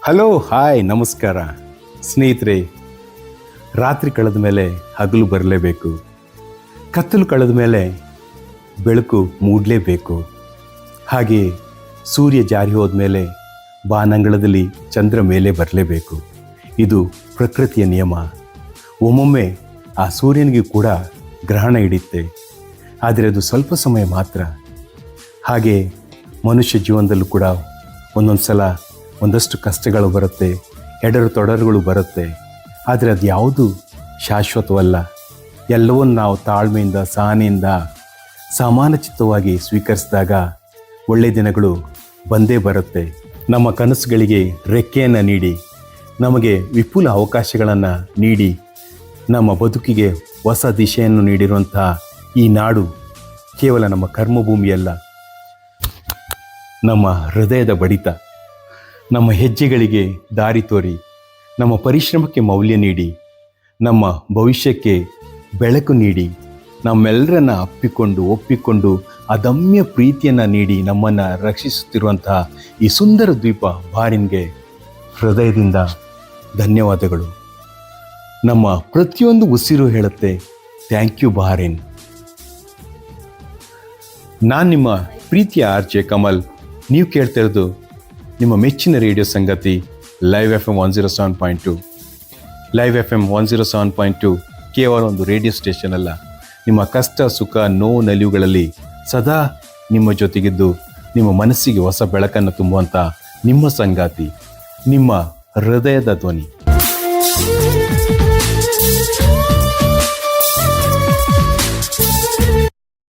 Hello hi ನಮಸ್ಕಾರ ಸ್ನೇಹಿತರೆ. ರಾತ್ರಿ ಕಳೆದ ಮೇಲೆ ಹಗಲು ಬರಲೇಬೇಕು, ಕತ್ತಲು ಕಳೆದ ಮೇಲೆ ಬೆಳಕು ಮೂಡಲೇಬೇಕು. ಹಾಗೆ ಸೂರ್ಯ ಜಾರಿ ಹೋದ್ಮೇಲೆ ಬಾನಂಗಳದಲ್ಲಿ ಚಂದ್ರ ಮೇಲೆ ಬರಲೇಬೇಕು. ಇದು ಪ್ರಕೃತಿಯ ನಿಯಮ. ಒಮ್ಮೊಮ್ಮೆ ಆ ಸೂರ್ಯನಿಗೆ ಕೂಡ ಗ್ರಹಣ ಹಿಡಿಯುತ್ತೆ, ಆದರೆ ಅದು ಸ್ವಲ್ಪ ಸಮಯ ಮಾತ್ರ. ಹಾಗೆ ಮನುಷ್ಯ ಜೀವನದಲ್ಲೂ ಕೂಡ ಒಂದೊಂದು ಸಲ ಒಂದಷ್ಟು ಕಷ್ಟಗಳು ಬರುತ್ತೆ, ಎಡರು ತೊಡರುಗಳು ಬರುತ್ತೆ. ಆದರೆ ಅದು ಯಾವುದು ಶಾಶ್ವತವಲ್ಲ. ಎಲ್ಲವನ್ನೂ ನಾವು ತಾಳ್ಮೆಯಿಂದ ಸಹನೆಯಿಂದ ಸಮಾನಚಿತ್ತವಾಗಿ ಸ್ವೀಕರಿಸಿದಾಗ ಒಳ್ಳೆಯ ದಿನಗಳು ಬಂದೇ ಬರುತ್ತೆ. ನಮ್ಮ ಕನಸುಗಳಿಗೆ ರೆಕ್ಕೆಯನ್ನು ನೀಡಿ, ನಮಗೆ ವಿಪುಲ ಅವಕಾಶಗಳನ್ನು ನೀಡಿ, ನಮ್ಮ ಬದುಕಿಗೆ ಹೊಸ ದಿಶೆಯನ್ನು ನೀಡಿರುವಂತಹ ಈ ನಾಡು ಕೇವಲ ನಮ್ಮ ಕರ್ಮಭೂಮಿಯಲ್ಲ, ನಮ್ಮ ಹೃದಯದ ಬಡಿತ. ನಮ್ಮ ಹೆಜ್ಜೆಗಳಿಗೆ ದಾರಿ ತೋರಿ, ನಮ್ಮ ಪರಿಶ್ರಮಕ್ಕೆ ಮೌಲ್ಯ ನೀಡಿ, ನಮ್ಮ ಭವಿಷ್ಯಕ್ಕೆ ಬೆಳಕು ನೀಡಿ, ನಮ್ಮೆಲ್ಲರನ್ನ ಒಪ್ಪಿಕೊಂಡು ಅದಮ್ಯ ಪ್ರೀತಿಯನ್ನು ನೀಡಿ ನಮ್ಮನ್ನು ರಕ್ಷಿಸುತ್ತಿರುವಂತಹ ಈ ಸುಂದರ ದ್ವೀಪ ಬಾರಿನ್ಗೆ ಹೃದಯದಿಂದ ಧನ್ಯವಾದಗಳು. ನಮ್ಮ ಪ್ರತಿಯೊಂದು ಉಸಿರು ಹೇಳುತ್ತೆ ಥ್ಯಾಂಕ್ ಯು ಬಾರಿನ್. ನಾನು ನಿಮ್ಮ ಪ್ರೀತಿಯ RJ ಕಮಲ್. ನೀವು ಕೇಳ್ತಿರೋದು ನಿಮ್ಮ ಮೆಚ್ಚಿನ ರೇಡಿಯೋ ಸಂಗತಿ ಲೈವ್ FM 107.2. ಲೈವ್ FM 107.2 ಕೇವಲ ಒಂದು ರೇಡಿಯೋ ಸ್ಟೇಷನ್ ಅಲ್ಲ, ನಿಮ್ಮ ಕಷ್ಟ ಸುಖ ನೋವು ನಲಿವುಗಳಲ್ಲಿ ಸದಾ ನಿಮ್ಮ ಜೊತೆಗಿದ್ದು ನಿಮ್ಮ ಮನಸ್ಸಿಗೆ ಹೊಸ ಬೆಳಕನ್ನು ತುಂಬುವಂಥ ನಿಮ್ಮ ಸಂಗಾತಿ, ನಿಮ್ಮ ಹೃದಯದ ಧ್ವನಿ.